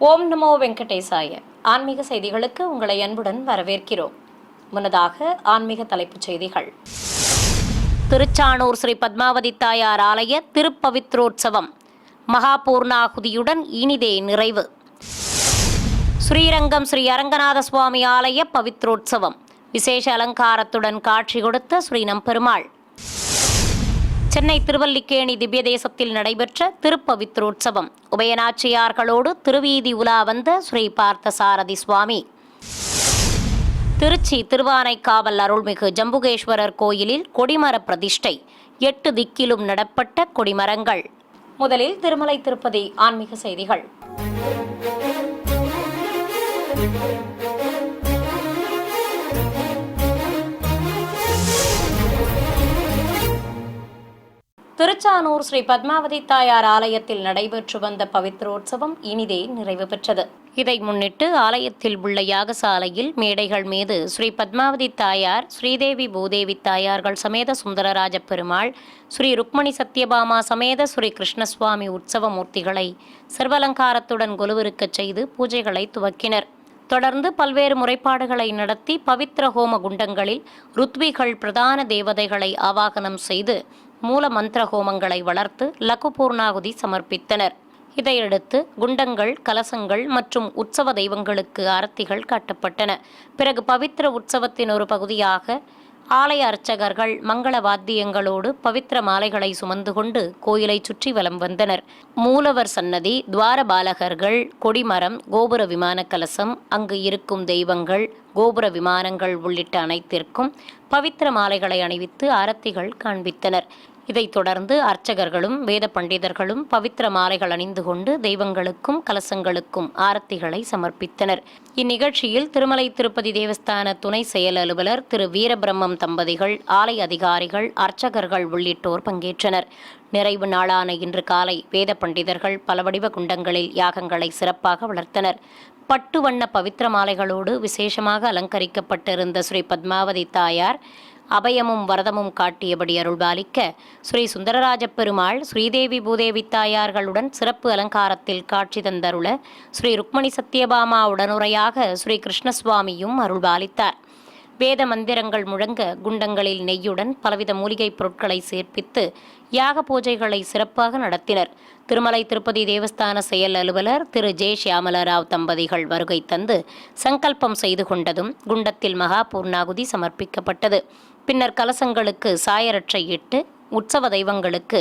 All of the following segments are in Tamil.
ஓம் நமோ வெங்கடேசாய. ஆன்மீக செய்திகளுக்கு உங்களை அன்புடன் வரவேற்கிறோம். முன்னதாக ஆன்மீக தலைப்புச் செய்திகள். திருச்சானூர் ஸ்ரீ பத்மாவதி தாயார் ஆலய திருப்பவித்ரோற்சவம் மகாபூர்ணாகுதியுடன் இனிதே நிறைவு. ஸ்ரீரங்கம் ஸ்ரீ அரங்கநாத சுவாமி ஆலய பவித்ரோற்சவம் விசேஷ அலங்காரத்துடன் காட்சி கொடுத்த ஸ்ரீ நம்பெருமாள். சென்னை திருவல்லிக்கேணி திவ்ய தேசத்தில் நடைபெற்ற திருப்பவித்ரோற்சவம் உபயநாச்சியார்களோடு திருவீதி உலா வந்த ஸ்ரீ பார்த்தசாரதி சுவாமி. திருச்சி திருவானைக்காவல் அருள்மிகு ஜம்புகேஸ்வரர் கோயிலில் கொடிமர பிரதிஷ்டை, 8 திக்கிலும் நடப்பட்ட கொடிமரங்கள். முதலில் திருமலை திருப்பதி ஆன்மீக செய்திகள். திருச்சானூர் ஸ்ரீ பத்மாவதி தாயார் ஆலயத்தில் நடைபெற்று வந்த பவித்ரோற்சவம் இனிதே நிறைவு பெற்றது. இதை முன்னிட்டு ஆலயத்தில் உள்ள யாகசாலையில் மேடைகள் மீது ஸ்ரீ பத்மாவதி தாயார், ஸ்ரீதேவி பூதேவி தாயார்கள் சமேத சுந்தரராஜ பெருமாள், ஸ்ரீ ருக்மணி சத்யபாமா சமேத ஸ்ரீ கிருஷ்ணசுவாமி உற்சவ மூர்த்திகளை சர்வலங்காரத்துடன் கொலுவிருக்கச் செய்து பூஜைகளை துவக்கினர். தொடர்ந்து பல்வேறு முறைப்பாடுகளை நடத்தி பவித்திர ஹோம குண்டங்களில் ருத்விகள் பிரதான தேவதைகளை ஆவாகனம் செய்து மூல மந்திர ஹோமங்களை வளர்த்து லகு பூர்ணாகுதி சமர்ப்பித்தனர். இதையடுத்து குண்டங்கள், கலசங்கள் மற்றும் உற்சவ தெய்வங்களுக்கு ஆரத்திகள் காட்டப்பட்டன. பிறகு பவித்திர உற்சவத்தின் ஒரு பகுதியாக ஆலய அர்ச்சகர்கள் மங்கள வாத்தியங்களோடு பவித்திர மாலைகளை சுமந்து கொண்டு கோயிலை சுற்றி வலம் வந்தனர். மூலவர் சன்னதி, துவாரபாலகர்கள், கொடிமரம், கோபுர விமான கலசம், அங்கு இருக்கும் தெய்வங்கள், கோபுர விமானங்கள் உள்ளிட்ட அனைத்திற்கும் பவித்திர மாலைகளை அணிவித்து ஆரத்திகள் காண்பித்தனர். இதைத் தொடர்ந்து அர்ச்சகர்களும் வேத பண்டிதர்களும் பவித்திர மாலைகள் அணிந்து கொண்டு தெய்வங்களுக்கும் கலசங்களுக்கும் ஆரத்திகளை சமர்ப்பித்தனர். இந்நிகழ்ச்சியில் திருமலை திருப்பதி தேவஸ்தான துணை செயல் அலுவலர் திரு வீரபிரம்மம் தம்பதிகள், ஆலய அதிகாரிகள், அர்ச்சகர்கள் உள்ளிட்டோர் பங்கேற்றனர். நிறைவு நாளான இன்று காலை வேத பண்டிதர்கள் பல வடிவ குண்டங்களில் யாகங்களை சிறப்பாக வளர்த்தனர். பட்டு வண்ண பவித்திர மாலைகளோடு விசேஷமாக அலங்கரிக்கப்பட்டிருந்த ஸ்ரீ பத்மாவதி தாயார் அபயமும் வரதமும் காட்டியபடி அருள்பாலிக்க ஸ்ரீ சுந்தரராஜ பெருமாள், ஸ்ரீதேவி பூதேவி தாயார்களுடன் சிறப்பு அலங்காரத்தில் காட்சி தந்தருள ஸ்ரீ ருக்மணி சத்யபாமா உடனுரையாக ஸ்ரீ கிருஷ்ணசுவாமியும் அருள்பாலித்தார். வேத மந்திரங்கள் முழங்க குண்டங்களில் நெய்யுடன் பலவித மூலிகைப் பொருட்களை சேர்ப்பித்து யாக பூஜைகளை சிறப்பாக நடத்தினர். திருமலை திருப்பதி தேவஸ்தான செயல் அலுவலர் திரு ஜே ஷியாமலராவ் தம்பதிகள் வருகை தந்து சங்கல்பம் செய்து கொண்டதும் குண்டத்தில் மகா பூர்ணாகுதி சமர்ப்பிக்கப்பட்டது. பின்னர் கலசங்களுக்கு சாயரட்சை இட்டு உற்சவ தெய்வங்களுக்கு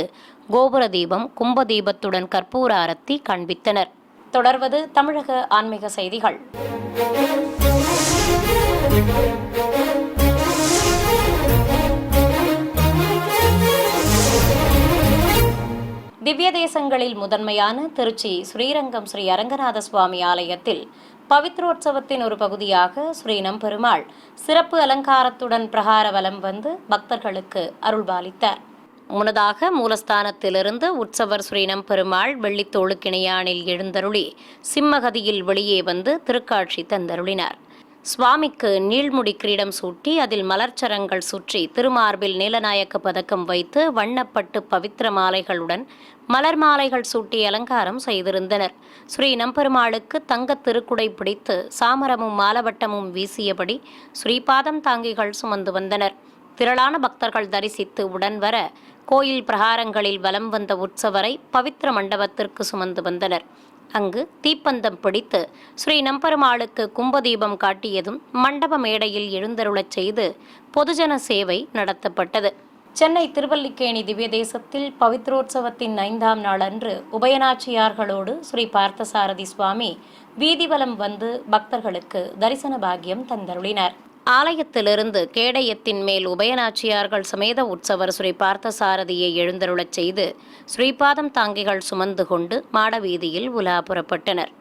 கோபுர தீபம், கும்ப தீபத்துடன் கற்பூர ஆரத்தி காண்பித்தனர். தொடர்வது தமிழக ஆன்மீக செய்திகள். திவ்ய தேசங்களில் முதன்மையான திருச்சி ஸ்ரீரங்கம் ஸ்ரீ அரங்கநாத சுவாமி ஆலயத்தில் பவித்ரோற்சவத்தின் ஒரு பகுதியாக ஸ்ரீ நம்பெருமாள் சிறப்பு அலங்காரத்துடன் பிரகார வலம் வந்து பக்தர்களுக்கு அருள்பாலித்தார். முன்னதாக மூலஸ்தானத்திலிருந்து உற்சவர் ஸ்ரீ நம்பெருமாள் வெள்ளித்தோளுக்கிணையானில் எழுந்தருளி சிம்மகதியில் வெளியே வந்து திருக்காட்சி தந்தருளினார். சுவாமிக்கு நீள்முடி கிரீடம் சூட்டி அதில் மலர்ச்சரங்கள் சுற்றி திருமார்பில் நீலநாயக்க பதக்கம் வைத்து வண்ணப்பட்டு பவித்திர மாலைகளுடன் மலர் மாலைகள் சூட்டி அலங்காரம் செய்திருந்தனர். ஸ்ரீ நம்பெருமாளுக்கு தங்க திருக்குடை பிடித்து சாமரமும் மாலவட்டமும் வீசியபடி ஸ்ரீபாதம் தாங்கிகள் சுமந்து வந்தனர். திரளான பக்தர்கள் தரிசித்து உடன் வர கோயில் பிரகாரங்களில் வலம் வந்த உற்சவரை பவித்திர மண்டபத்திற்கு சுமந்து வந்தனர். அங்கு தீப்பந்தம் பிடித்து ஸ்ரீ நம்பெருமாளுக்கு கும்பதீபம் காட்டியதும் மண்டப மேடையில் எழுந்தருளச் செய்து பொதுஜன சேவை நடத்தப்பட்டது. சென்னை திருவல்லிக்கேணி திவ்ய தேசத்தில் பவித்ரோற்சவத்தின் 5ஆம் நாள் அன்று உபயநாச்சியார்களோடு ஸ்ரீ பார்த்தசாரதி சுவாமி வீதிவலம் வந்து பக்தர்களுக்கு தரிசன பாக்கியம் தந்தருளினார். ஆலயத்திலிருந்து கேடயத்தின் மேல் உபயநாச்சியார்கள் சமேத உற்சவர் ஸ்ரீ பார்த்தசாரதியை எழுந்தருளச் செய்து ஸ்ரீபாதம் தாங்கிகள் சுமந்து கொண்டு மாடவீதியில் உலா புறப்பட்டனர்.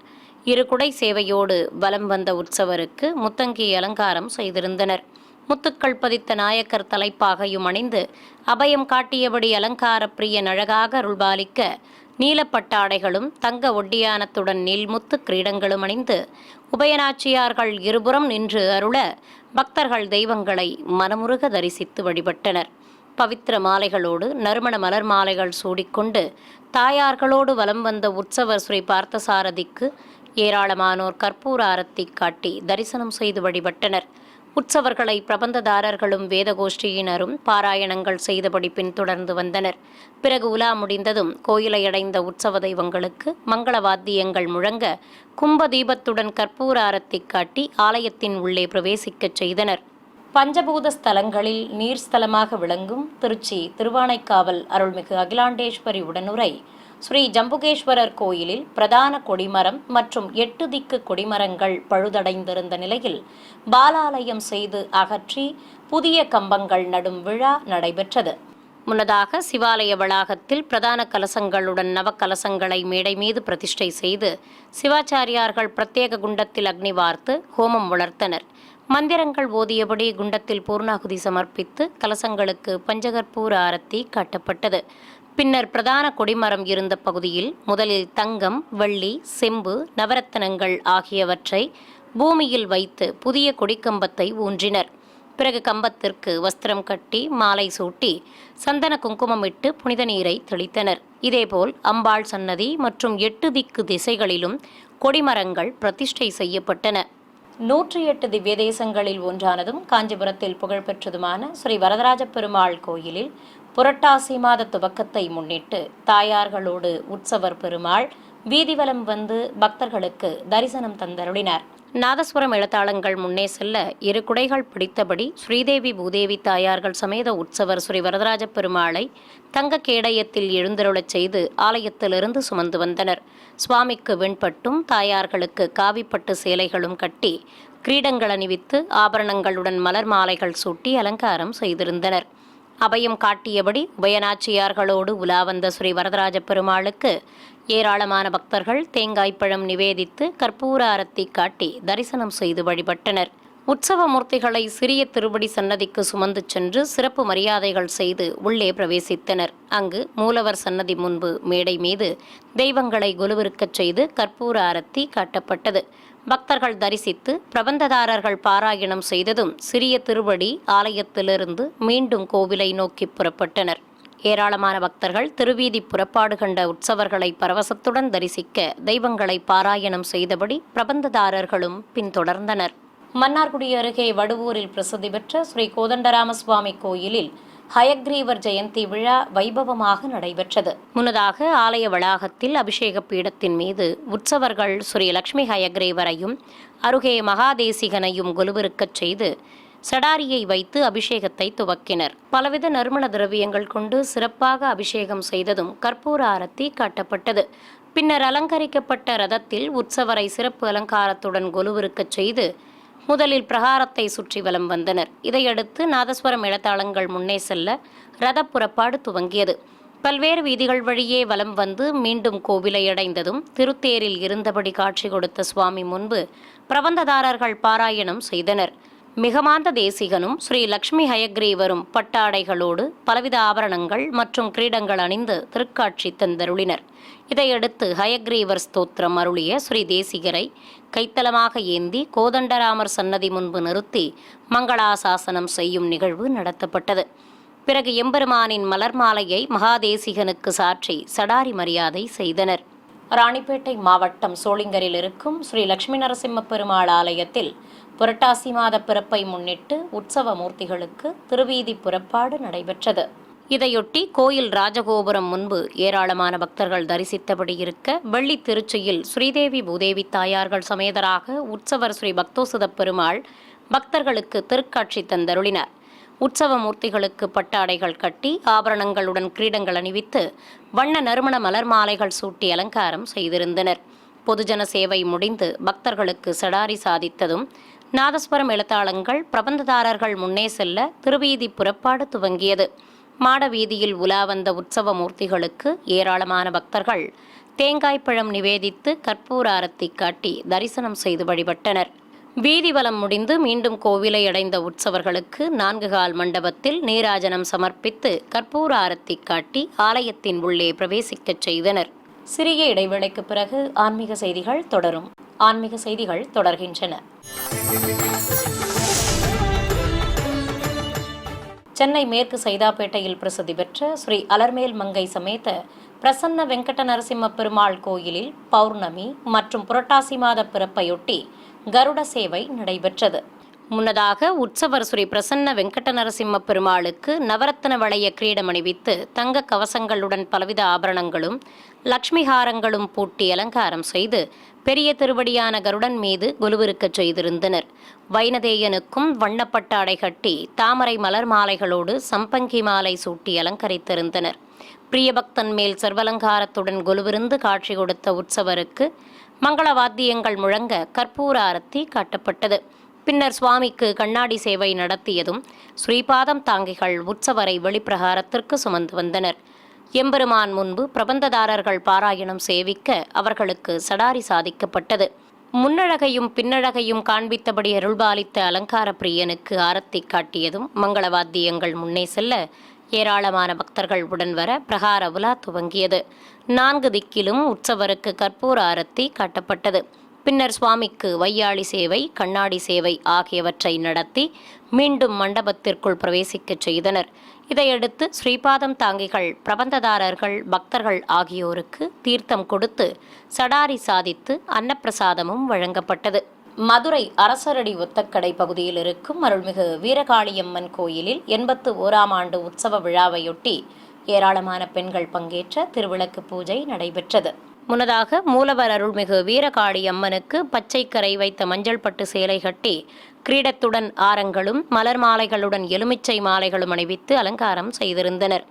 2 குடை சேவையோடு வலம் வந்த உற்சவருக்கு முத்தங்கி அலங்காரம் செய்திருந்தனர். முத்துக்கள் பதித்த நாயக்கர் தலைப்பாகையும் அணிந்து அபயம் காட்டியபடி அலங்கார பிரியன் அழகாக அருள்பாலிக்க நீலப்பட்டாடைகளும் தங்க ஒட்டியானத்துடன் நீள்முத்து கிரீடங்களும் அணிந்து உபயநாச்சியார்கள் இருபுறம் நின்று அருள பக்தர்கள் தெய்வங்களை மனமுருக தரிசித்து வழிபட்டனர். பவித்திர மாலைகளோடு நறுமண மலர் மாலைகள் சூடிக்கொண்டு தாயார்களோடு வலம் வந்த உற்சவர் ஸ்ரீ பார்த்தசாரதிக்கு ஏராளமானோர் கற்பூர ஆரத்தி காட்டி தரிசனம் செய்து வழிபட்டனர். உற்சவர்களை பிரபந்ததாரர்களும் வேதகோஷ்டியினரும் பாராயணங்கள் செய்தபடி பின்தொடர்ந்து வந்தனர். பிறகு உலா முடிந்ததும் கோயிலை அடைந்த உற்சவ தெய்வங்களுக்கு மங்கள வாத்தியங்கள் முழங்க கும்ப தீபத்துடன் கற்பூர ஆரத்தி காட்டி ஆலயத்தின் உள்ளே பிரவேசிக்கச் செய்தனர். பஞ்சபூத ஸ்தலங்களில் நீர்ஸ்தலமாக விளங்கும் திருச்சி திருவானைக்காவல் அருள்மிகு அகிலாண்டேஸ்வரி உடனுரை ஸ்ரீ ஜம்புகேஸ்வரர் கோயிலில் பிரதான கொடிமரம் மற்றும் 8 திக்கு கொடிமரங்கள் பழுதடைந்திருந்த நிலையில் பாலாலயம் செய்து அகற்றி புதிய கம்பங்கள் நடும் விழா நடைபெற்றது. முன்னதாக சிவாலய வளாகத்தில் பிரதான கலசங்களுடன் நவக்கலசங்களை மேடை மீது பிரதிஷ்டை செய்து சிவாச்சாரியார்கள் பிரத்யேக குண்டத்தில் அக்னி வார்த்து ஹோமம் வளர்த்தனர். மந்திரங்கள் ஓதியபடி குண்டத்தில் பூர்ணாகுதி சமர்ப்பித்து கலசங்களுக்கு பஞ்சகற்பூர ஆரத்தி காட்டப்பட்டது. பின்னர் பிரதான கொடிமரம் இருந்த பகுதியில் முதலில் தங்கம், வெள்ளி, செம்பு, நவரத்தனங்கள் ஆகியவற்றை பூமியில் வைத்து புதிய கொடிக்கம்பத்தை ஊன்றினர். பிறகு கம்பத்திற்கு வஸ்திரம் கட்டி மாலை சூட்டி சந்தன குங்குமமிட்டு புனித நீரை தெளித்தனர். இதேபோல் அம்பாள் சன்னதி மற்றும் 8 திக்கு திசைகளிலும் கொடிமரங்கள் பிரதிஷ்டை செய்யப்பட்டன. 108 திவ்ய தேசங்களில் ஒன்றானதும் காஞ்சிபுரத்தில் புகழ்பெற்றதுமான ஸ்ரீ வரதராஜ பெருமாள் கோயிலில் புரட்டாசி மாத துவக்கத்தை முன்னிட்டு தாயார்களோடு உற்சவர் பெருமாள் வீதிவலம் வந்து பக்தர்களுக்கு தரிசனம் தந்தருளினார். நாதஸ்வரம் எழுத்தாளங்கள் முன்னே செல்ல 2 குடைகள் பிடித்தபடி ஸ்ரீதேவி பூதேவி தாயார்கள் சமேத உற்சவர் ஸ்ரீ வரதராஜ பெருமாளை தங்க கேடயத்தில் எழுந்தருளச் செய்து ஆலயத்திலிருந்து சுமந்து வந்தனர். சுவாமிக்கு வெண்பட்டும் தாயார்களுக்கு காவிப்பட்டு சேலைகளும் கட்டி கிரீடங்கள் அணிவித்து ஆபரணங்களுடன் மலர் மாலைகள் சூட்டி அலங்காரம் செய்திருந்தனர். அபயம் காட்டியபடி உபயநாச்சியார்களோடு உலா வந்த ஸ்ரீ வரதராஜ பெருமாளுக்கு ஏராளமான பக்தர்கள் தேங்காய்ப்பழம் நிவேதித்து கற்பூர ஆரத்தி காட்டி தரிசனம் செய்து வழிபட்டனர். உற்சவ மூர்த்திகளை சிறிய திருவடி சன்னதிக்கு சுமந்து சென்று சிறப்பு மரியாதைகள் செய்து உள்ளே பிரவேசித்தனர். அங்கு மூலவர் சன்னதி முன்பு மேடை மீது தெய்வங்களை கொலுவிருக்கச் செய்து கற்பூர ஆரத்தி காட்டப்பட்டது. பக்தர்கள் தரிசித்து பிரபந்ததாரர்கள் பாராயணம் செய்ததும் சிறிய திருவடி ஆலயத்திலிருந்து மீண்டும் கோவிலை நோக்கி புறப்பட்டனர். ஏராளமான பக்தர்கள் திருவீதி புறப்பாடு கண்ட உற்சவர்களை பரவசத்துடன் தரிசிக்க தெய்வங்களை பாராயணம் செய்தபடி பிரபந்ததாரர்களும் பின்தொடர்ந்தனர். மன்னார்குடி அருகே வடுவூரில் பிரசித்தி பெற்ற ஸ்ரீ கோதண்டராமசுவாமி கோயிலில் ஹயக்ரீவர் ஜெயந்தி விழா வைபவமாக நடைபெற்றது. முன்னதாக ஆலய வளாகத்தில் அபிஷேக பீடத்தின் மீது உற்சவர்கள் ஸ்ரீ லட்சுமி ஹயக்ரீவரையும் அருகே மகாதேசிகனையும் கொலுவிருக்கச் செய்து சடாரியை வைத்து அபிஷேகத்தை துவக்கினர். பலவித நறுமண திரவியங்கள் கொண்டு சிறப்பாக அபிஷேகம் செய்ததும் கற்பூர ஆரத்தி காட்டப்பட்டது. பின்னர் அலங்கரிக்கப்பட்ட ரதத்தில் உற்சவரை சிறப்பு அலங்காரத்துடன் கொலுவிருக்கச் செய்து முதலில் பிரகாரத்தை சுற்றி வலம் வந்தனர். இதையடுத்து நாதஸ்வரம் இளத்தாளங்கள் முன்னே செல்ல ரத புறப்பாடு துவங்கியது. பல்வேறு வீதிகள் வழியே வலம் வந்து மீண்டும் கோவிலை அடைந்ததும் திருத்தேரில் இருந்தபடி காட்சி கொடுத்த சுவாமி முன்பு பிரபந்ததாரர்கள் பாராயணம் செய்தனர். மிகமாந்த தேசிகனும் ஸ்ரீ லட்சுமி ஹயக்ரீவரும் பட்டாடைகளோடு பலவித ஆபரணங்கள் மற்றும் கிரீடங்கள் அணிந்து திருக்காட்சி தந்தருளினர். இதையடுத்து ஹயக்ரீவர் ஸ்தோத்திரம் அருளிய ஸ்ரீ தேசிகரை கைத்தலமாக ஏந்தி கோதண்டராமர் சன்னதி முன்பு நிறுத்தி மங்களாசாசனம் செய்யும் நிகழ்வு நடத்தப்பட்டது. பிறகு எம்பெருமானின் மலர் மாலையை மகாதேசிகனுக்கு சாற்றி சடாரி மரியாதை செய்தனர். ராணிப்பேட்டை மாவட்டம் சோளிங்கரில் இருக்கும் ஸ்ரீ லட்சுமி நரசிம்ம பெருமாள் ஆலயத்தில் புரட்டாசி மாத பிறப்பை முன்னிட்டு உற்சவ மூர்த்திகளுக்கு திருவீதி புறப்பாடு நடைபெற்றது. இதையொட்டி கோயில் ராஜகோபுரம் முன்பு ஏராளமான பக்தர்கள் தரிசித்தபடி இருக்க வெள்ளி திருச்சியில் ஸ்ரீதேவி பூதேவி தாயார்கள் சமேதராக உற்சவர் ஸ்ரீ பக்தோசுத பெருமாள் பக்தர்களுக்கு திருக்காட்சி தந்தருளினார். உற்சவ மூர்த்திகளுக்கு பட்டாடைகள் கட்டி ஆபரணங்களுடன் கிரீடங்கள் அணிவித்து வண்ண நறுமண மலர் மாலைகள் சூட்டி அலங்காரம் செய்திருந்தனர். பொதுஜன சேவை முடிந்து பக்தர்களுக்கு சடாரி சாதித்ததும் நாதஸ்வரம் எழுத்தாளங்கள் பிரபந்ததாரர்கள் முன்னே செல்ல திருவீதி புறப்பாடு துவங்கியது. மாட வீதியில் உலா வந்த உற்சவ மூர்த்திகளுக்கு ஏராளமான பக்தர்கள் தேங்காய்ப்பழம் நிவேதித்து கற்பூர ஆரத்தி காட்டி தரிசனம் செய்து வழிபட்டனர். வீதி வலம் முடிந்து மீண்டும் கோவிலை அடைந்த உற்சவர்களுக்கு 4 கால் மண்டபத்தில் நீராஜனம் சமர்ப்பித்து கற்பூர ஆரத்தி காட்டி ஆலயத்தின் உள்ளே பிரவேசிக்கச் செய்தனர். சிறிய இடைவேளைக்கு பிறகு ஆன்மீக செய்திகள் தொடரும். ஆன்மீக செய்திகள் தொடர்கின்றன. சென்னை மேற்கு சைதாப்பேட்டையில் பிரசித்தி பெற்ற ஸ்ரீ அலர்மேல் மங்கை சமேத பிரசன்ன வெங்கட நரசிம்ம பெருமாள் கோயிலில் பௌர்ணமி மற்றும் புரட்டாசி மாத பிறப்பையொட்டி கருட சேவை நடைபெற்றது. முன்னதாக உற்சவர் ஸ்ரீ பிரசன்ன வெங்கட நரசிம்ம பெருமாளுக்கு நவரத்ன வளைய கிரீடம் அணிவித்து தங்க கவசங்களுடன் பலவித ஆபரணங்களும் லட்சுமிஹாரங்களும் பூட்டி அலங்காரம் செய்து பெரிய திருவடியான கருடன் மீது கொலுவிருக்கச் செய்திருந்தனர். வைனதேயனுக்கும் வண்ணப்பட்ட அடை கட்டி தாமரை மலர் மாலைகளோடு சம்பங்கி மாலை சூட்டி அலங்கரித்திருந்தனர். பிரியபக்தன் மேல் சர்வலங்காரத்துடன் கொலுவிருந்து காட்சி கொடுத்த உற்சவருக்கு மங்கள வாத்தியங்கள் முழங்க கற்பூர ஆரத்தி காட்டப்பட்டது. பின்னர் சுவாமிக்கு கண்ணாடி சேவை நடத்தியதும் ஸ்ரீபாதம் தாங்கிகள் உற்சவரை வெளிப்பிரகாரத்திற்கு சுமந்து வந்தனர். எம்பெருமான் முன்பு பிரபந்ததாரர்கள் பாராயணம் சேவிக்க அவர்களுக்கு சடாரி சாதிக்கப்பட்டது. முன்னழகையும் பின்னழகையும் காண்பித்தபடி அருள்பாலித்த அலங்கார பிரியனுக்கு ஆரத்தி காட்டியதும் மங்கள வாத்தியங்கள் முன்னே செல்ல ஏராளமான பக்தர்கள் உடன் வர பிரகார உலா துவங்கியது. 4 திக்கிலும் உற்சவருக்கு கற்பூர ஆரத்தி காட்டப்பட்டது. பின்னர் சுவாமிக்கு வையாளி சேவை, கண்ணாடி சேவை ஆகியவற்றை நடத்தி மீண்டும் மண்டபத்திற்குள் பிரவேசிக்கச் செய்தனர். இதையடுத்து ஸ்ரீபாதம் தாங்கிகள் பிரபந்ததாரர்கள் பக்தர்கள் ஆகியோருக்கு தீர்த்தம் கொடுத்து சடாரி சாதித்து அன்னப்பிரசாதமும் வழங்கப்பட்டது. மதுரை அரசரடி ஒத்தக்கடை பகுதியில் இருக்கும் அருள்மிகு வீரகாளியம்மன் கோயிலில் 81ஆம் ஆண்டு உற்சவ விழாவையொட்டி ஏராளமான பெண்கள் பங்கேற்ற திருவிளக்கு பூஜை நடைபெற்றது. முன்னதாக மூலவர் அருள்மிகு வீரகாளி அம்மனுக்கு பச்சை கரை வைத்த மஞ்சள் பட்டு சேலை கட்டி கிரீடத்துடன் ஆரங்களும் மலர் மாலைகளுடன் எலுமிச்சை மாலைகளும் அணிவித்து அலங்காரம் செய்திருந்தனர்.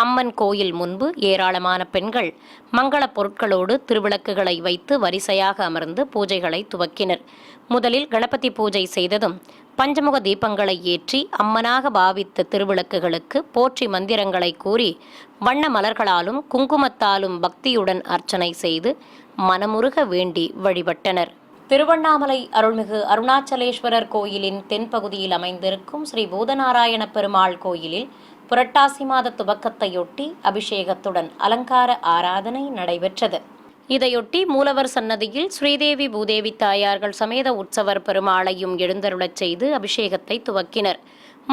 அம்மன் கோயில் முன்பு ஏராளமான பெண்கள் மங்கள பொருட்களோடு திருவிளக்குகளை வைத்து வரிசையாக அமர்ந்து பூஜைகளை துவக்கினர். முதலில் கணபதி பூஜை செய்ததும் பஞ்சமுக தீபங்களை ஏற்றி அம்மனாக பாவித்த திருவிளக்குகளுக்கு போற்றி மந்திரங்களை கூறி வண்ண மலர்களாலும் குங்குமத்தாலும் பக்தியுடன் அர்ச்சனை செய்து மனமுருக வேண்டி வழிபட்டனர். திருவண்ணாமலை அருள்மிகு அருணாச்சலேஸ்வரர் கோயிலின் தென்பகுதியில் அமைந்திருக்கும் ஸ்ரீ பூதநாராயண பெருமாள் கோயிலில் புரட்டாசி மாத துவக்கத்தையொட்டி அபிஷேகத்துடன் அலங்கார ஆராதனை நடைபெற்றது. இதையொட்டி மூலவர் சன்னதியில் ஸ்ரீதேவி பூதேவி தாயார்கள் சமேத உற்சவர் பெருமாளையும் எழுந்தருளச் செய்து அபிஷேகத்தை துவக்கினர்.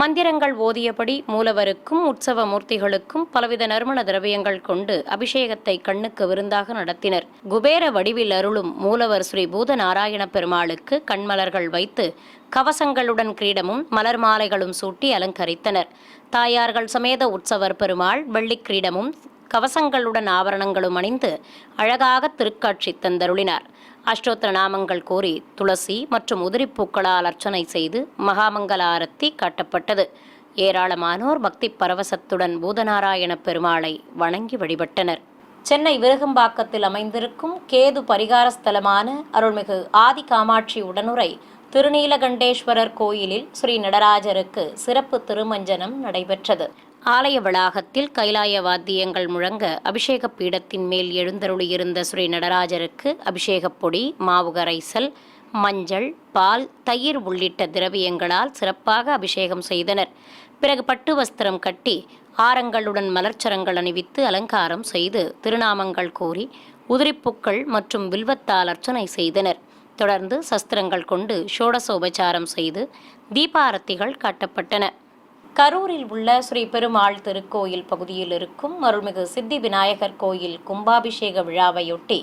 மந்திரங்கள் ஓதியபடி மூலவருக்கும் உற்சவ மூர்த்திகளுக்கும் பலவித நறுமண திரவியங்கள் கொண்டு அபிஷேகத்தை கண்ணுக்கு விருந்தாக நடத்தினர். குபேர வடிவில் அருளும் மூலவர் ஸ்ரீ பூதநாராயண பெருமாளுக்கு கண்மலர்கள் வைத்து கவசங்களுடன் கிரீடமும் மலர் மாலைகளும் சூட்டி அலங்கரித்தனர். தாயார்கள் சமேத உற்சவர் பெருமாள் வெள்ளி கிரீடமும் கவசங்களுடன் ஆபரணங்களும் அணிந்து அழகாக திருக்காட்சி தந்தருளினார். அஷ்டோத்திர நாமங்கள் கூறி துளசி மற்றும் உதிரிப்பூக்களால் அர்ச்சனை செய்து மகாமங்கல ஆரத்தி காட்டப்பட்டது. ஏராளமானோர் பக்தி பரவசத்துடன் பூதநாராயண பெருமாளை வணங்கி வழிபட்டனர். சென்னை விருகம்பாக்கத்தில் அமைந்திருக்கும் கேது பரிகார ஸ்தலமான அருள்மிகு ஆதி காமாட்சி உடனுரை திருநீலகண்டேஸ்வரர் கோயிலில் ஸ்ரீ நடராஜருக்கு சிறப்பு திருமஞ்சனம் நடைபெற்றது. ஆலய வளாகத்தில் கைலாய வாத்தியங்கள் முழங்க அபிஷேக பீடத்தின் மேல் எழுந்தருளியிருந்த ஸ்ரீ நடராஜருக்கு அபிஷேகப் பொடி, மாவு கரைசல், மஞ்சள், பால், தயிர் உள்ளிட்ட திரவியங்களால் சிறப்பாக அபிஷேகம் செய்தனர். பிறகு பட்டு வஸ்திரம் கட்டி ஆரங்களுடன் மலர்ச்சரங்கள் அணிவித்து அலங்காரம் செய்து திருநாமங்கள் கூறி உதிரிப்பூக்கள் மற்றும் வில்வத்தால் அர்ச்சனை செய்தனர். தொடர்ந்து சஸ்திரங்கள் கொண்டு ஷோடசோபச்சாரம் செய்து தீபாரத்திகள் காட்டப்பட்டன. கரூரில் உள்ள ஸ்ரீ பெருமாள் திருக்கோயில் பகுதியில் இருக்கும் அருள்மிகு சித்தி விநாயகர் கோயில் கும்பாபிஷேக விழாவையொட்டி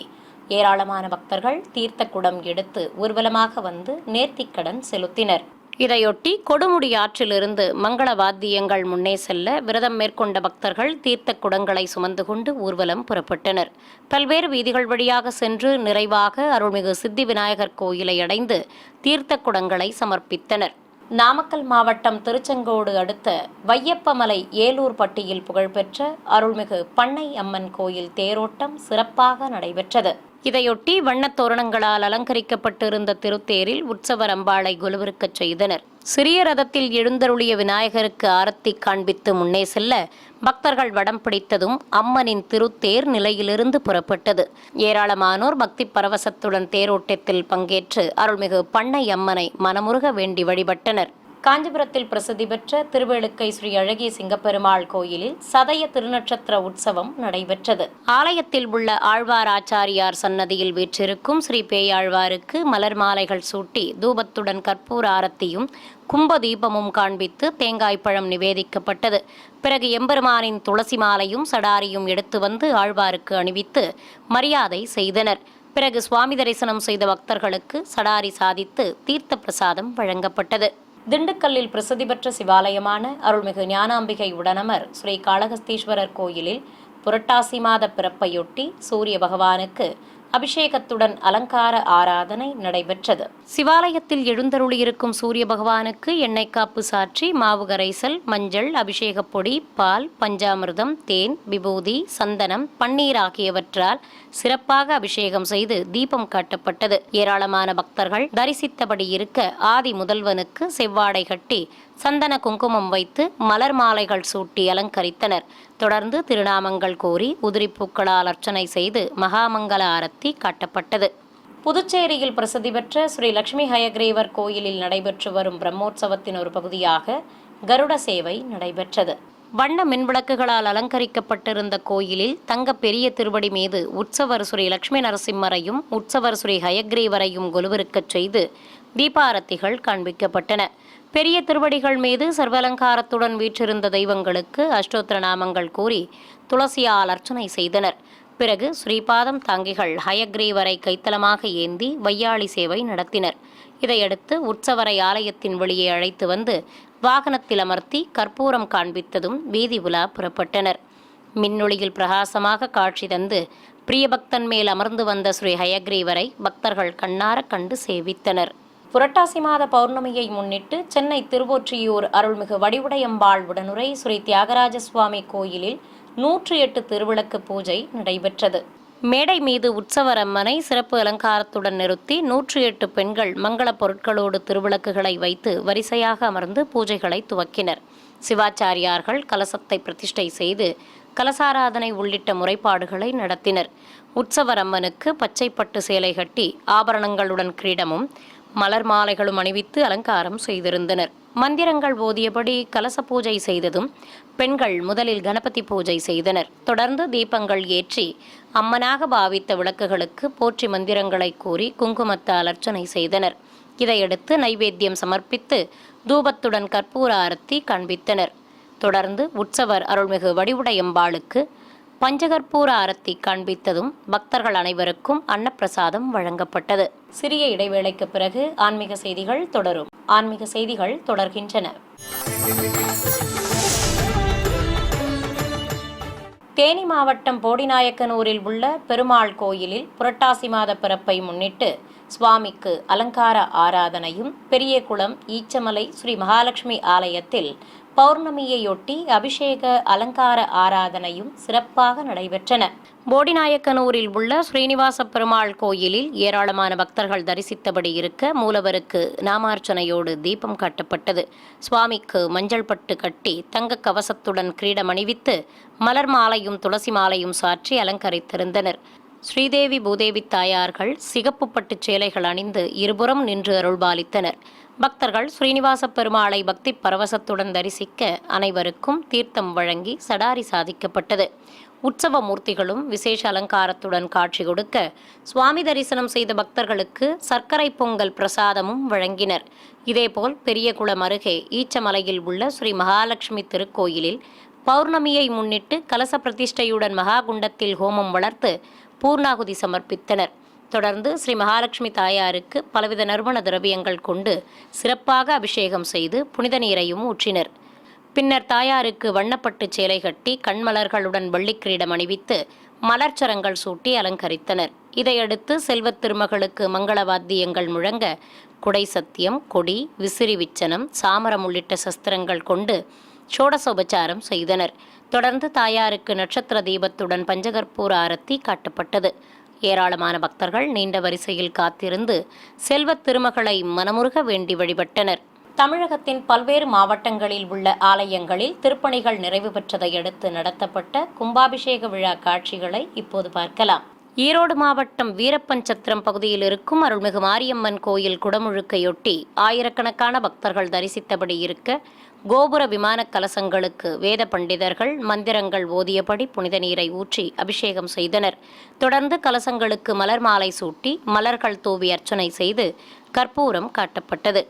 ஏராளமான பக்தர்கள் தீர்த்த குடம் எடுத்து ஊர்வலமாக வந்து நேர்த்திக்கடன் செலுத்தினர். இதையொட்டி கொடுமுடி ஆற்றிலிருந்து மங்கள வாத்தியங்கள் முன்னே செல்ல விரதம் மேற்கொண்ட பக்தர்கள் தீர்த்த குடங்களை சுமந்து கொண்டு ஊர்வலம் புறப்பட்டனர். பல்வேறு வீதிகள் வழியாக சென்று நிறைவாக அருள்மிகு சித்தி விநாயகர் கோயிலை அடைந்து தீர்த்த குடங்களை சமர்ப்பித்தனர். நாமக்கல் மாவட்டம் திருச்செங்கோடு அடுத்த வையப்பமலை ஏலூர் பட்டியில் புகழ்பெற்ற அருள்மிகு பண்ணை அம்மன் கோயில் தேரோட்டம் சிறப்பாக நடைபெற்றது. இதையொட்டி வண்ணத் தோரணங்களால் அலங்கரிக்கப்பட்டிருந்த திருத்தேரில் உற்சவர் அம்பாளை கொலுவிருக்கச் செய்தனர். சிறிய ரதத்தில் எழுந்தருளிய விநாயகருக்கு ஆரத்தி காண்பித்து முன்னே செல்ல பக்தர்கள் வடம் பிடித்ததும் அம்மனின் திருத்தேர் நிலையிலிருந்து புறப்பட்டது. ஏராளமானோர் பக்தி பரவசத்துடன் தேரோட்டத்தில் பங்கேற்று அருள்மிகு பண்ணை அம்மனை மனமுருக வேண்டி வழிபட்டனர். காஞ்சிபுரத்தில் பிரசித்தி பெற்ற திருவேளுக்கை ஸ்ரீ அழகிய சிங்கப்பெருமாள் கோயிலில் சதய திருநட்சத்திர உற்சவம் நடைபெற்றது. ஆலயத்தில் உள்ள ஆழ்வார் ஆச்சாரியார் சன்னதியில் வீற்றிருக்கும் ஸ்ரீ பேயாழ்வாருக்கு மலர் மாலைகள் சூட்டி தூபத்துடன் கற்பூர ஆரத்தியும் கும்ப தீபமும் காண்பித்து தேங்காய்ப்பழம் நிவேதிக்கப்பட்டது. பிறகு எம்பெருமானின் துளசி மாலையும் சடாரியும் எடுத்து வந்து ஆழ்வாருக்கு அணிவித்து மரியாதை செய்தனர். பிறகு சுவாமி தரிசனம் செய்த பக்தர்களுக்கு சடாரி சாதித்து தீர்த்த பிரசாதம் வழங்கப்பட்டது. திண்டுக்கல்லில் பிரசித்தி பெற்ற சிவாலயமான அருள்மிகு ஞானாம்பிகை உடனமர் ஸ்ரீ காளஹஸ்தீஸ்வரர் கோயிலில் புரட்டாசி மாத பிறப்பையொட்டி சூரிய பகவானுக்கு அபிஷேகத்துடன் அலங்கார ஆராதனை நடைபெற்றது. சிவாலயத்தில் எழுந்தருளியிருக்கும் சூரிய பகவானுக்கு எண்ணெய் காப்பு சாற்றி மாவு கரைசல், மஞ்சள், அபிஷேகப் பொடி, பால், பஞ்சாமிர்தம், தேன், விபூதி, சந்தனம், பன்னீர் ஆகியவற்றால் சிறப்பாக அபிஷேகம் செய்து தீபம் காட்டப்பட்டது. ஏராளமான பக்தர்கள் தரிசித்தபடி இருக்க ஆதி முதல்வனுக்கு செவ்வாடை கட்டி சந்தன குங்குமம் வைத்து மலர் மாலைகள் சூட்டி அலங்கரித்தனர். தொடர்ந்து திருநாமங்கள் கோரி உதிரிப்பூக்களால் அர்ச்சனை செய்து மகாமங்கல ஆரத்தி காட்டப்பட்டது. புதுச்சேரியில் பிரசித்தி பெற்ற ஸ்ரீ லட்சுமி ஹயக்ரீவர் கோயிலில் நடைபெற்று வரும் பிரம்மோற்சவத்தின் ஒரு பகுதியாக கருட சேவை நடைபெற்றது. வண்ண மின்விளக்குகளால் அலங்கரிக்கப்பட்டிருந்த கோயிலில் தங்க பெரிய திருவடி மீது உற்சவர் ஸ்ரீ லட்சுமி நரசிம்மரையும் உற்சவர் ஸ்ரீ ஹயக்ரீவரையும் கொலுவிருக்கச் செய்து தீபாரத்திகள் காண்பிக்கப்பட்டன. பெரிய திருவடிகள் மீது சர்வலங்காரத்துடன் வீற்றிருந்த தெய்வங்களுக்கு அஷ்டோத்திர நாமங்கள் கூறி துளசியால் அர்ச்சனை செய்தனர். பிறகு ஸ்ரீபாதம் தாங்கிகள் ஹயக்ரீவரை கைத்தலமாக ஏந்தி வையாளி சேவை நடத்தினர். இதையடுத்து உற்சவரை ஆலயத்தின் வெளியே அழைத்து வந்து வாகனத்தில் அமர்த்தி கற்பூரம் காண்பித்ததும் வீதி உலா புறப்பட்டனர். மின்னொளியில் பிரகாசமாக காட்சி தந்து பிரியபக்தன் மேல் அமர்ந்து வந்த ஸ்ரீ ஹயக்ரீவரை பக்தர்கள் கண்ணார கண்டு சேவித்தனர். புரட்டாசி மாத பௌர்ணமியை முன்னிட்டு சென்னை திருவொற்றியூர் அருள்மிகு வடிவுடையம்பாள் உடனுரை ஸ்ரீ தியாகராஜ சுவாமி கோயிலில் 108 திருவிளக்கு பூஜை நடைபெற்றது. மேடை மீது உற்சவர் அம்மனை சிறப்பு அலங்காரத்துடன் நிறுத்தி 108 பெண்கள் மங்கள பொருட்களோடு திருவிளக்குகளை வைத்து வரிசையாக அமர்ந்து பூஜைகளை துவக்கினர். சிவாச்சாரியார்கள் கலசத்தை பிரதிஷ்டை செய்து கலசாராதனை உள்ளிட்ட முறைப்பாடுகளை நடத்தினர். உற்சவர் அம்மனுக்கு பச்சை பட்டு சேலை கட்டி ஆபரணங்களுடன் கிரீடமும் மலர் மாலைகளும் அணிவித்து அலங்காரம் செய்திருந்தனர். மந்திரங்கள் ஓதியபடி கலச பூஜை செய்ததும் பெண்கள் முதலில் கணபதி பூஜை செய்தனர். தொடர்ந்து தீபங்கள் ஏற்றி அம்மனாக பாவித்த விளக்குகளுக்கு போற்றி மந்திரங்களை கூறி குங்குமத்தால் அர்ச்சனை செய்தனர். இதையடுத்து நைவேத்தியம் சமர்ப்பித்து தூபத்துடன் கற்பூர ஆரத்தி காண்பித்தனர். தொடர்ந்து உற்சவர் அருள்மிகு வடிவுடையம்பாளுக்கு பஞ்சகற்பூர ஆரத்தி காண்பித்ததும் பக்தர்கள் அனைவருக்கும் அன்னப்பிரசாதம் வழங்கப்பட்டது. சிறிய இடைவேளைக்கு பிறகு ஆன்மீக செய்திகள் தொடரும். ஆன்மீக செய்திகள் தொடர்கின்றன. தேனி மாவட்டம் போடிநாயக்கனூரில் உள்ள பெருமாள் கோயிலில் புரட்டாசி மாத பிறப்பை முன்னிட்டு சுவாமிக்கு அலங்கார ஆராதனையும், பெரியகுளம் ஈச்சமலை ஸ்ரீ மகாலட்சுமி ஆலயத்தில் பௌர்ணமியையொட்டி அபிஷேக அலங்கார ஆராதனையும் சிறப்பாக நடைபெற்றன. போடிநாயக்கனூரில் உள்ள ஸ்ரீனிவாச பெருமாள் கோயிலில் ஏராளமான பக்தர்கள் தரிசித்தபடி இருக்க மூலவருக்கு நாமார்ச்சனையோடு தீபம் காட்டப்பட்டது. சுவாமிக்கு மஞ்சள் பட்டு கட்டி தங்க கவசத்துடன் கிரீடம் அணிவித்து மலர் மாலையும் துளசி மாலையும் சாற்றி அலங்கரித்திருந்தனர். ஸ்ரீதேவி பூதேவி தாயார்கள் சிகப்பு பட்டு சேலைகள் அணிந்து இருபுறம் நின்று அருள்பாலித்தனர். பக்தர்கள் ஸ்ரீனிவாச பெருமாளை பக்தி பரவசத்துடன் தரிசிக்க அனைவருக்கும் தீர்த்தம் வழங்கி சடாரி சாதிக்கப்பட்டது. உற்சவ மூர்த்திகளும் விசேஷ அலங்காரத்துடன் காட்சி கொடுக்க சுவாமி தரிசனம் செய்த பக்தர்களுக்கு சர்க்கரை பொங்கல் பிரசாதமும் வழங்கினர். இதேபோல் பெரியகுளம் அருகே ஈச்சமலையில் உள்ள ஸ்ரீ மகாலட்சுமி திருக்கோயிலில் பௌர்ணமியை முன்னிட்டு கலச பிரதிஷ்டையுடன் மகாகுண்டத்தில் ஹோமம் வளர்த்து பூர்ணாகுதி சமர்ப்பித்தனர். தொடர்ந்து ஸ்ரீ மகாலட்சுமி தாயாருக்கு பலவித நறுமண திரவியங்கள் கொண்டு சிறப்பாக அபிஷேகம் செய்து புனித நீரையும் ஊற்றினர். பின்னர் தாயாருக்கு வண்ணப்பட்டு சேலை கட்டி கண்மலர்களுடன் வெள்ளிக்கிரீடம் அணிவித்து மலர்ச்சரங்கள் சூட்டி அலங்கரித்தனர். இதையடுத்து செல்வத் திருமகளுக்கு மங்கள வாத்தியங்கள் முழங்க குடை சத்தியம், கொடி, விசிறி விச்சனம், சாமரம் உள்ளிட்ட சஸ்திரங்கள் கொண்டு ஷோடசோபச்சாரம் செய்தனர். தொடர்ந்து தாயாருக்கு நட்சத்திர தீபத்துடன் பஞ்சகற்பூர ஆரத்தி காட்டப்பட்டது. ஏராளமான பக்தர்கள் நீண்ட வரிசையில் காத்திருந்து செல்வத் திருமகளை மனமுருக வேண்டி வழிபட்டனர். தமிழகத்தின் பல்வேறு மாவட்டங்களில் உள்ள ஆலயங்களில் திருப்பணிகள் நிறைவு பெற்றதை அடுத்து நடத்தப்பட்ட கும்பாபிஷேக விழா காட்சிகளை இப்போது பார்க்கலாம். ஈரோடு மாவட்டம் வீரப்பஞ்சத்திரம் பகுதியில் இருக்கும் அருள்மிகு மாரியம்மன் கோயில் குடமுழுக்கையொட்டி ஆயிரக்கணக்கான பக்தர்கள் தரிசித்தபடி இருக்க கோபுர விமான கலசங்களுக்கு வேத பண்டிதர்கள் மந்திரங்கள் ஓதியபடி புனித நீரை ஊற்றி அபிஷேகம் செய்தனர். தொடர்ந்து கலசங்களுக்கு மலர் மாலை சூட்டி மலர்கள் தூவி அர்ச்சனை செய்து கற்பூரம் காட்டப்பட்டது.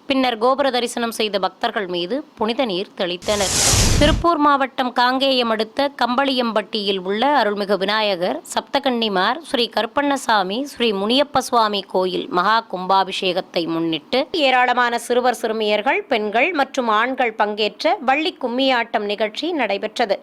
பின்னர் கோபுர தரிசனம் செய்த பக்தர்கள் மீது புனித நீர் தெளித்தனர். திருப்பூர் மாவட்டம் காங்கேயம் அடுத்த கம்பளியம்பட்டியில் உள்ள அருள்மிகு விநாயகர் சப்தகன்னிமார் ஸ்ரீ கருப்பண்ணசாமி ஸ்ரீ முனியப்ப சுவாமி கோயில் மகா கும்பாபிஷேகத்தை முன்னிட்டு ஏராளமான சிறுவர் சிறுமியர்கள் பெண்கள் மற்றும் ஆண்கள் பங்கேற்ற வள்ளி கும்மியாட்டம் நிகழ்ச்சி நடைபெற்றது.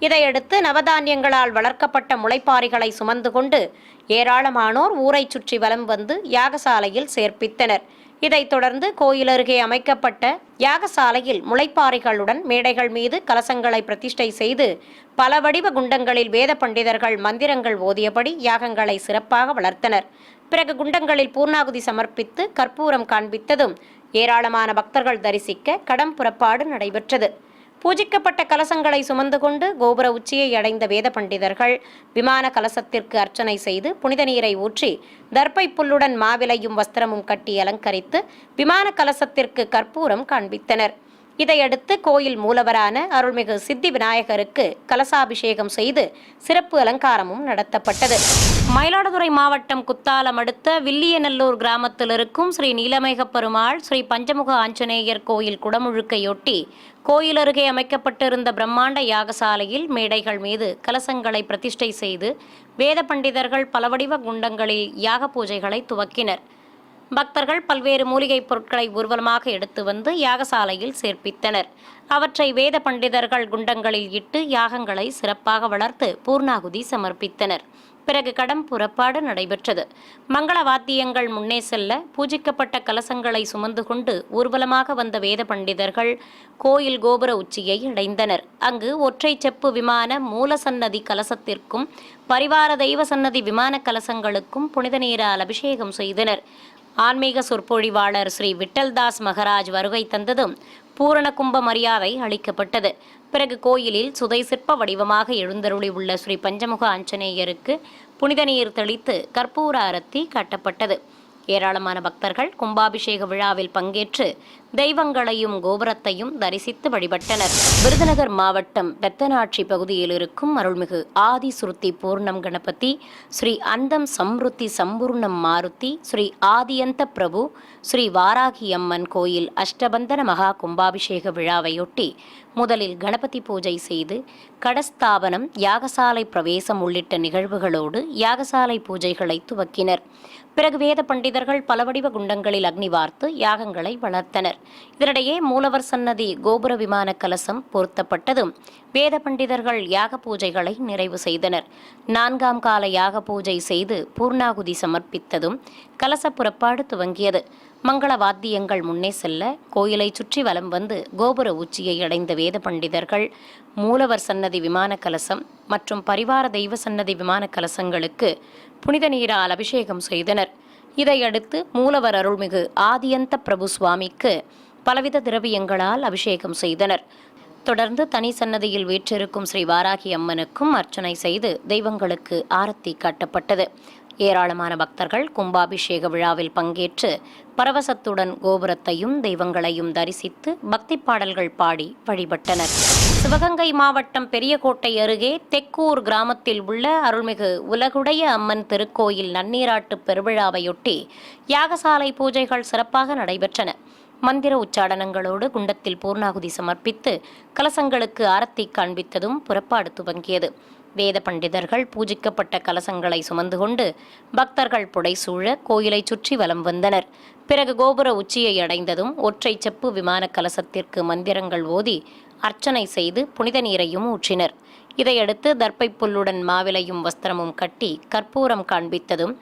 இதையடுத்து நவதானியங்களால் வளர்க்கப்பட்ட முளைப்பாரிகளை சுமந்து கொண்டு ஏராளமானோர் ஊரை சுற்றி வலம் வந்து யாகசாலையில் சேர்ப்பித்தனர். இதைத் தொடர்ந்து கோயில் அருகே அமைக்கப்பட்ட யாகசாலையில் முளைப்பாரிகளுடன் மேடைகள் மீது கலசங்களை பிரதிஷ்டை செய்து பல வடிவ குண்டங்களில் வேத பண்டிதர்கள் மந்திரங்கள் ஓதியபடி யாகங்களை சிறப்பாக வளர்த்தனர். பிறகு குண்டங்களில் பூர்ணாகுதி சமர்ப்பித்து கற்பூரம் காண்பித்ததும் ஏராளமான பக்தர்கள் தரிசிக்க கடம் புறப்பாடு நடைபெற்றது. பூஜிக்கப்பட்ட கலசங்களை சுமந்து கொண்டு கோபுர உச்சியை அடைந்த வேத பண்டிதர்கள் விமான கலசத்திற்கு அர்ச்சனை செய்து புனித நீரை ஊற்றி தர்ப்பை புல்லுடன் மாவிலையும் வஸ்திரமும் கட்டி அலங்கரித்து விமான கலசத்திற்கு கற்பூரம் காண்பித்தனர். இதையடுத்து கோயில் மூலவரான அருள்மிகு சித்தி விநாயகருக்கு கலசாபிஷேகம் செய்து சிறப்பு அலங்காரமும் நடத்தப்பட்டது. மயிலாடுதுறை மாவட்டம் குத்தாலம் அடுத்த வில்லியநல்லூர் கிராமத்தில் இருக்கும் ஸ்ரீ நீலமேகப்பெருமாள் ஸ்ரீ பஞ்சமுக ஆஞ்சநேயர் கோயில் குடமுழுக்கையொட்டி கோயில் அருகே அமைக்கப்பட்டிருந்த பிரம்மாண்ட யாகசாலையில் மேடைகள் மீது கலசங்களை பிரதிஷ்டை செய்து வேத பண்டிதர்கள் பலவடிவ குண்டங்களில் யாக பூஜைகளை துவக்கினர். பக்தர்கள் பல்வேறு மூலிகைப் பொருட்களை ஊர்வலமாக எடுத்து வந்து யாகசாலையில் சேர்ப்பித்தனர். அவற்றை வேத பண்டிதர்கள் குண்டங்களில் இட்டு யாகங்களை சிறப்பாக வளர்த்து பூர்ணாகுதி சமர்ப்பித்தனர். பிறகு கடம் புறப்பாடு நடைபெற்றது. மங்கள வாத்தியங்கள் முன்னே செல்ல பூஜிக்கப்பட்ட கலசங்களை சுமந்து கொண்டு ஊர்வலமாக வந்த வேத பண்டிதர்கள் கோயில் கோபுர உச்சியை அடைந்தனர். அங்கு ஒற்றை செப்பு விமான மூல சன்னதி கலசத்திற்கும் பரிவார தெய்வ சன்னதி விமான கலசங்களுக்கும் புனித நீரால் அபிஷேகம் செய்தனர். ஆன்மீக சொற்பொழிவாளர் ஸ்ரீ விட்டல்தாஸ் மகராஜ் வருகை தந்ததும் பூரண கும்ப மரியாதை அளிக்கப்பட்டது. பிறகு கோயிலில் சுதை சிற்ப வடிவமாக எழுந்தருளி உள்ள ஸ்ரீ பஞ்சமுக ஆஞ்சநேயருக்கு புனித நீர் தெளித்து கற்பூர அரத்தி காட்டப்பட்டது. ஏராளமான பக்தர்கள் கும்பாபிஷேக விழாவில் பங்கேற்று தெய்வங்களையும் கோபுரத்தையும் தரிசித்து வழிபட்டனர். விருதுநகர் மாவட்டம் பெத்தனாட்சி பகுதியில் இருக்கும் அருள்மிகு ஆதி சுருத்தி பூர்ணம் கணபதி ஸ்ரீ அந்தம் சம்ருத்தி சம்பூர்ணம் மாருதி ஸ்ரீ ஆதியந்த பிரபு ஸ்ரீ வாராகி அம்மன் கோயில் அஷ்டபந்தன மகா கும்பாபிஷேக விழாவையொட்டி முதலில் கணபதி பூஜை செய்து கடஸ்தாபனம் யாகசாலை பிரவேசம் உள்ளிட்ட நிகழ்வுகளோடு யாகசாலை பூஜைகளை துவக்கினர். பிறகு வேத பண்டிதர்கள் பலவடிவ குண்டங்களில் அக்னி வார்த்து யாகங்களை வளர்த்தனர். இதனிடையே மூலவர் சன்னதி கோபுர விமான கலசம் பொருத்தப்பட்டதும் வேத பண்டிதர்கள் யாக பூஜைகளை நிறைவு செய்தனர். 4ஆம் கால யாக பூஜை செய்து பூர்ணாகுதி சமர்ப்பித்ததும் கலச புறப்பாடு துவங்கியது. மங்கள வாத்தியங்கள் முன்னே செல்ல கோயிலை சுற்றி வலம் வந்து கோபுர உச்சியை அடைந்த வேத பண்டிதர்கள் மூலவர் சன்னதி விமான கலசம் மற்றும் பரிவார தெய்வ சன்னதி விமான கலசங்களுக்கு புனித நீரால் அபிஷேகம் செய்தனர். இதையடுத்து மூலவர் அருள்மிகு ஆதியந்த பிரபு சுவாமிக்கு பலவித திரவியங்களால் அபிஷேகம் செய்தனர். தொடர்ந்து தனி சன்னதியில் வீற்றிருக்கும் ஸ்ரீ வாராகி அம்மனுக்கும் அர்ச்சனை செய்து தெய்வங்களுக்கு ஆரத்தி காட்டப்பட்டது. ஏராளமான பக்தர்கள் கும்பாபிஷேக விழாவில் பங்கேற்று பரவசத்துடன் கோபுரத்தையும் தெய்வங்களையும் தரிசித்து பக்தி பாடல்கள் பாடி வழிபட்டனர். சிவகங்கை மாவட்டம் பெரியகோட்டை அருகே தெக்கூர் கிராமத்தில் உள்ள அருள்மிகு உலகுடைய அம்மன் திருக்கோயில் நன்னீராட்டு பெருவிழாவையொட்டி யாகசாலை பூஜைகள் சிறப்பாக நடைபெற்றன. மந்திர உச்சாடனங்களோடு குண்டத்தில் பூர்ணாகுதி சமர்ப்பித்து கலசங்களுக்கு ஆரத்தி காண்பித்ததும் புறப்பாடு துவங்கியது. வேத பண்டிதர்கள் பூஜிக்கப்பட்ட கலசங்களை சுமந்து கொண்டு பக்தர்கள் புடைசூழ கோயிலை சுற்றி வலம் வந்தனர். பிறகு கோபுர உச்சியை அடைந்ததும் ஒற்றை செப்பு விமான கலசத்திற்கு மந்திரங்கள் ஓதி அர்ச்சனை செய்து புனித நீரையும் ஊற்றினர். இதையடுத்து தர்ப்பை புல்லுடன் மாவிலையும் வஸ்திரமும் கட்டி கற்பூரம் காண்பித்ததும்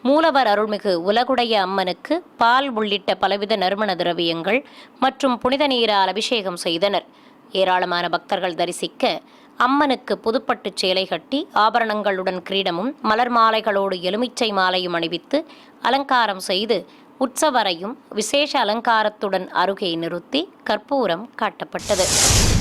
மூலவர் அருள்மிகு உலகுடைய அம்மனுக்கு பால் உள்ளிட்ட பலவித நறுமண திரவியங்கள் மற்றும் புனித நீரால் அபிஷேகம் செய்தனர். ஏராளமான பக்தர்கள் தரிசிக்க அம்மனுக்கு புதுப்பட்டுச் சேலை கட்டி ஆபரணங்களுடன் கிரீடமும் மலர் மாலைகளோடு எலுமிச்சை மாலையும் அணிவித்து அலங்காரம் செய்து உற்சவரையும் விசேஷ அலங்காரத்துடன் அருகே நிறுத்தி கற்பூரம் காட்டப்பட்டது.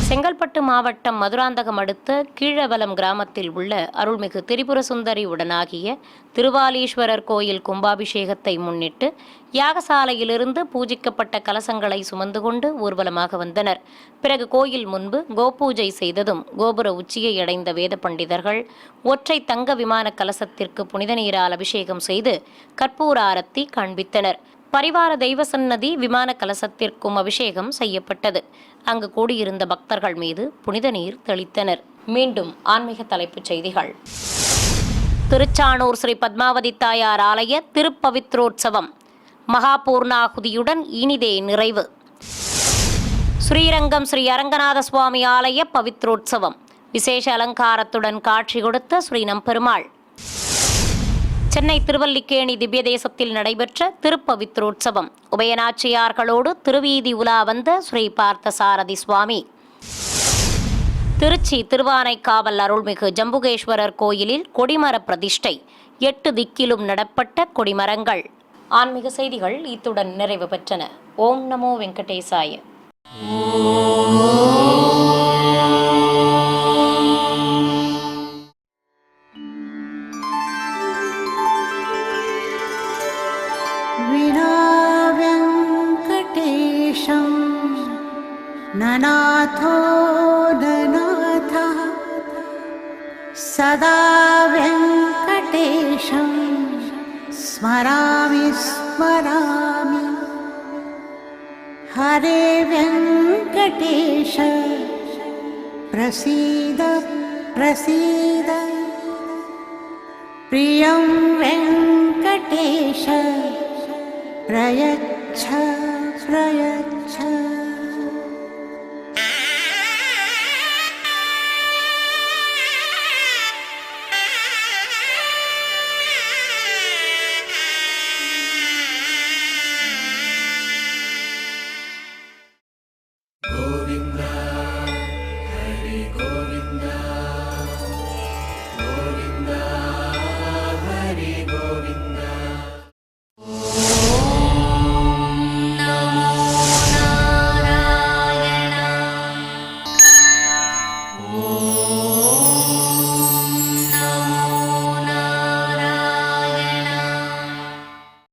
செங்கல்பட்டு மாவட்டம் மதுராந்தகம் அடுத்த கீழவலம் கிராமத்தில் உள்ள அருள்மிகு திரிபுர சுந்தரி உடனாகிய திருவாலீஸ்வரர் கோயில் கும்பாபிஷேகத்தை முன்னிட்டு யாகசாலையிலிருந்து பூஜிக்கப்பட்ட கலசங்களை சுமந்து கொண்டு ஊர்வலமாக வந்தனர். பிறகு கோயில் முன்பு கோபூஜை செய்ததும் கோபுர உச்சியை அடைந்த வேத பண்டிதர்கள் ஒற்றை தங்க விமான கலசத்திற்கு புனித நீரால் அபிஷேகம் செய்து கற்பூர ஆரத்தி காண்பித்தனர். பரிவார தெய்வ சன்னதி விமான கலசத்திற்கும் அபிஷேகம் செய்யப்பட்டது. அங்கு கூடியிருந்த பக்தர்கள் மீது புனித நீர் தெளித்தனர். மீண்டும் ஆன்மீக தலைப்புச் செய்திகள். திருச்சானூர் ஸ்ரீ பத்மாவதி தாயார் ஆலய திருப்பவித்ரோற்சவம் மகாபூர்ணாகுதியுடன் இனிதே நிறைவு. ஸ்ரீரங்கம் ஸ்ரீ அரங்கநாத சுவாமி ஆலய பவித்ரோற்சவம் விசேஷ அலங்காரத்துடன் காட்சி கொடுத்த ஸ்ரீ நம்பெருமாள். சென்னை திருவல்லிக்கேணி திவ்ய தேசத்தில் நடைபெற்ற திருப்பவித்ரோற்சவம் உபயநாச்சியார்களோடு திருவீதி உலா வந்த ஸ்ரீ பார்த்தசாரதி சுவாமி. திருச்சி திருவானைக்காவல் அருள்மிகு ஜம்புகேஸ்வரர் கோயிலில் கொடிமர பிரதிஷ்டை 8 திக்கிலும் நடப்பட்ட கொடிமரங்கள். ஆன்மீக செய்திகள் இத்துடன் நிறைவு பெற்றன. ஓம் நமோ வெங்கடேசாய. ननाथो ननाथः सदा वेङ्कटेशं स्मरामि स्मरामि. हरे वेङ्कटेश प्रसीद प्रसीद. प्रियं वेङ्कटेश प्रयच्छ प्रयच्छ.